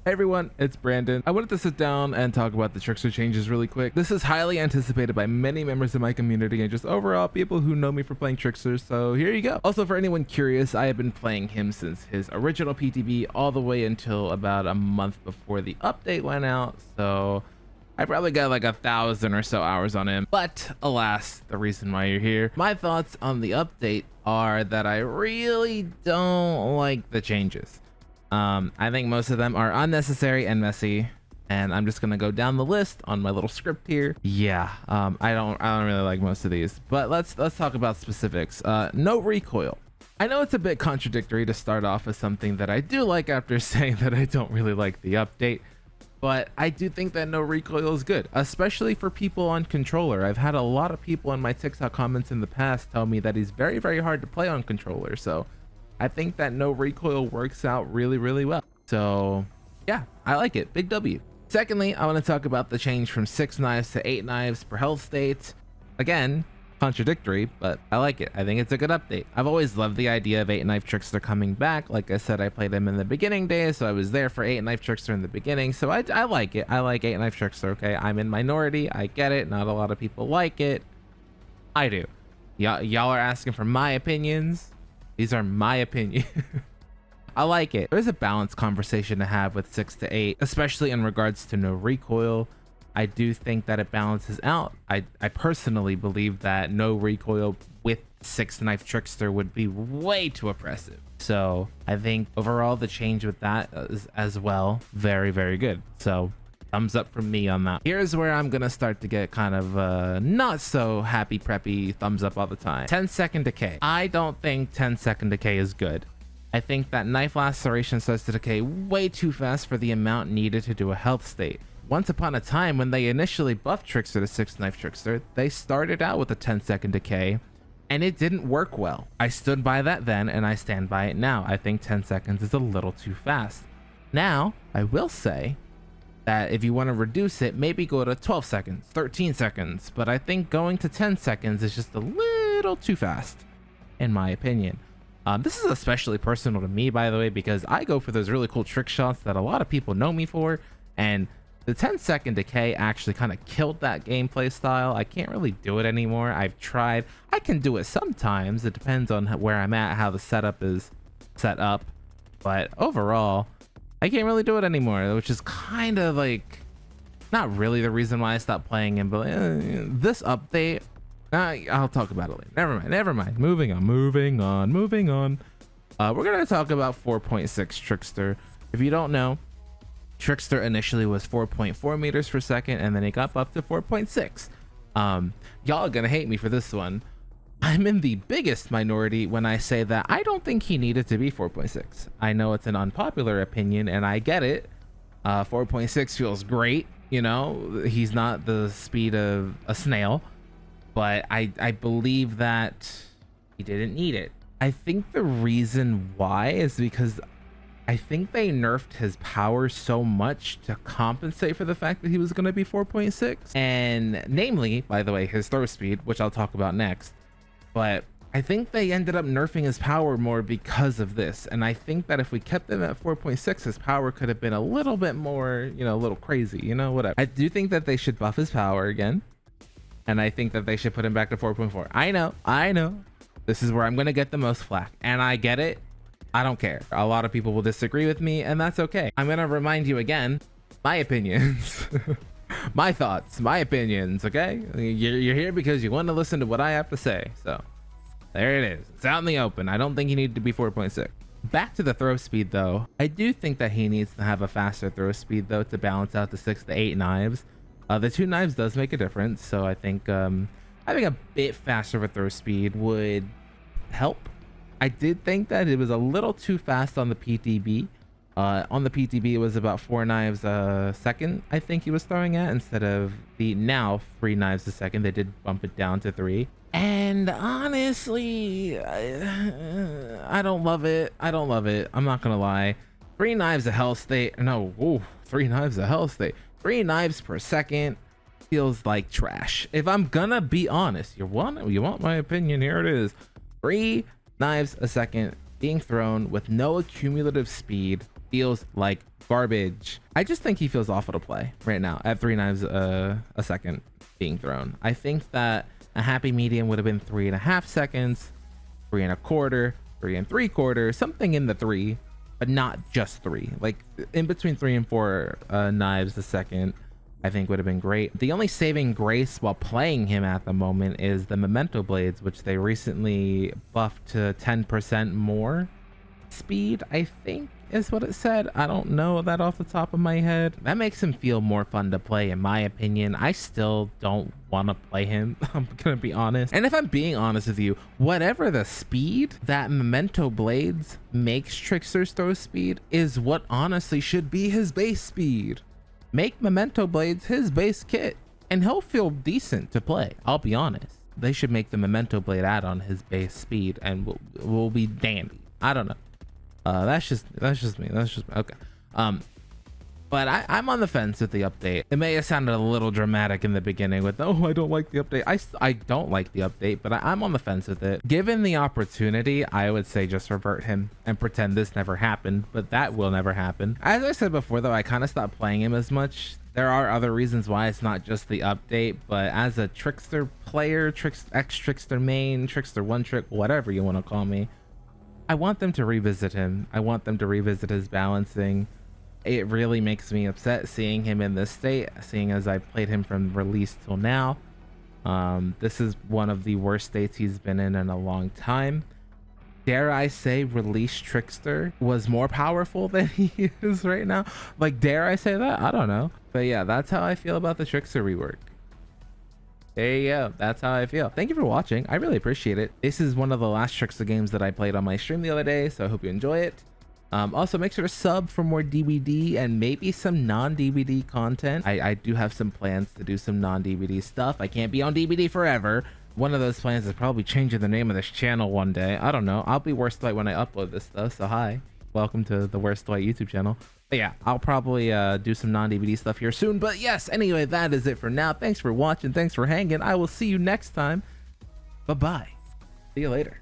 Hey everyone, it's Brandon. I wanted to sit down and talk about the Trickster changes really quick. This is highly anticipated by many members of my community and just overall people who know me for playing Trickster, so here you go. Also, for anyone curious, I have been playing him since his original PTB all the way until about a month before the update went out, so I probably got like 1,000 or so hours on him. But alas, the reason why you're here. My thoughts on the update are that I really don't like the changes. I think most of them are unnecessary and messy, and I'm just gonna go down the list on my little script here. Yeah, I don't really like most of these, but let's talk about specifics. No recoil. I know it's a bit contradictory to start off with something that I do like after saying that I don't really like the update, but I do think that no recoil is good, especially for people on controller. I've had a lot of people in my TikTok comments in the past tell me that he's very, very hard to play on controller, so I think that no recoil works out really, really well. So yeah, I like it. Big W. Secondly, I want to talk about the change from 6 knives to 8 knives per health state. Again, contradictory, but I like it. I think it's a good update. I've always loved the idea of 8 knife Trickster coming back. Like I said, I played him in the beginning days, so I was there for 8 knife Trickster in the beginning. So I like it. I like 8 knife Trickster. Okay, I'm in minority. I get it. Not a lot of people like it. I do. Y'all are asking for my opinions. These are my opinion. I like it. There's a balanced conversation to have with 6 to 8, especially in regards to no recoil. I do think that it balances out. I personally believe that no recoil with 6 knife Trickster would be way too oppressive. So I think overall the change with that is as well very, very good. So thumbs up from me on that. Here's where I'm gonna start to get kind of not so happy preppy thumbs up all the time. 10-second decay. I don't think 10-second decay is good. I think that knife laceration starts to decay way too fast for the amount needed to do a health state. Once upon a time, when they initially buffed Trickster to 6 knife Trickster, they started out with a 10-second decay and it didn't work well. I stood by that then and I stand by it now. I think 10 seconds is a little too fast. Now, I will say that if you want to reduce it, maybe go to 12 seconds, 13 seconds, but I think going to 10 seconds is just a little too fast, in my opinion. This is especially personal to me, by the way, because I go for those really cool trick shots that a lot of people know me for, and the 10-second decay actually kind of killed that gameplay style. I can't really do it anymore. I've tried. I can do it sometimes. It depends on where I'm at, how the setup is set up, but overall, I can't really do it anymore, which is kind of like not really the reason why I stopped playing him, but this update, I'll talk about it later. Never mind. Moving on. We're going to talk about 4.6 Trickster. If you don't know, Trickster initially was 4.4 meters per second, and then it got up to 4.6. Y'all are going to hate me for this one. I'm in the biggest minority when I say that I don't think he needed to be 4.6. I know it's an unpopular opinion, and I get it. 4.6 feels great. You know, he's not the speed of a snail, but I believe that he didn't need it. I think the reason why is because I think they nerfed his power so much to compensate for the fact that he was going to be 4.6. And namely, by the way, his throw speed, which I'll talk about next. But I think they ended up nerfing his power more because of this. And I think that if we kept him at 4.6, his power could have been a little bit more, you know, a little crazy, you know, whatever. I do think that they should buff his power again. And I think that they should put him back to 4.4. I know. This is where I'm going to get the most flack. And I get it. I don't care. A lot of people will disagree with me, and that's okay. I'm going to remind you again, my opinions. My thoughts, my opinions, okay? You're here because you want to listen to what I have to say. So there it is. It's out in the open. I don't think he needed to be 4.6. Back to the throw speed, though. I do think that he needs to have a faster throw speed, though, to balance out the 6 to 8 knives. The 2 knives does make a difference, so I think having a bit faster of a throw speed would help. I did think that it was a little too fast on the PTB. On the PTB, it was about 4 knives a second, I think he was throwing at, instead of the now 3 knives a second. They did bump it down to 3. And honestly, I don't love it. I'm not gonna lie. 3 knives a health state. No, ooh, 3 knives a health state. 3 knives per second feels like trash. If I'm gonna be honest, you want my opinion? Here it is. 3 knives a second being thrown with no accumulative speed feels like garbage. I just think he feels awful to play right now at 3 knives a second being thrown. I think that a happy medium would have been 3.5 seconds, 3.25, 3 3/4, something in the 3, but not just 3. Like in between 3 and 4 knives a second, I think would have been great. The only saving grace while playing him at the moment is the memento blades, which they recently buffed to 10% more speed, I think is what it said. I don't know that off the top of my head. That makes him feel more fun to play in my opinion. I still don't want to play him. I'm gonna be honest. And if I'm being honest with you, whatever the speed that memento blades makes Trickster's throw speed is what honestly should be his base speed. Make memento blades his base kit and he'll feel decent to play. I'll be honest. They should make the memento blade add-on his base speed and we'll be dandy. I don't know. That's just me. Okay. But I'm on the fence with the update. It may have sounded a little dramatic in the beginning with, oh, I don't like the update. I don't like the update, but I'm on the fence with it. Given the opportunity, I would say just revert him and pretend this never happened, but that will never happen. As I said before, though, I kind of stopped playing him as much. There are other reasons why it's not just the update, but as a Trickster player, ex-Trickster main, Trickster one trick, whatever you want to call me, I want them to revisit him. I want them to revisit his balancing. It really makes me upset seeing him in this state, seeing as I've played him from release till now. This is one of the worst states he's been in a long time. Dare I say release Trickster was more powerful than he is right now? Like, dare I say that? I don't know. But yeah, that's how I feel about the Trickster rework. There you go. That's how I feel. Thank you for watching. I really appreciate it. This is one of the last Trickster games that I played on my stream the other day, so I hope you enjoy it. Also, make sure to sub for more DVD and maybe some non-DVD content. I do have some plans to do some non-DVD stuff. I can't be on DVD forever. One of those plans is probably changing the name of this channel one day. I don't know. I'll be WorstDwight when I upload this stuff, so hi. Welcome to the WorstDwight YouTube channel. But yeah, I'll probably do some non-DVD stuff here soon. But yes, anyway, that is it for now. Thanks for watching. Thanks for hanging. I will see you next time. Bye-bye. See you later.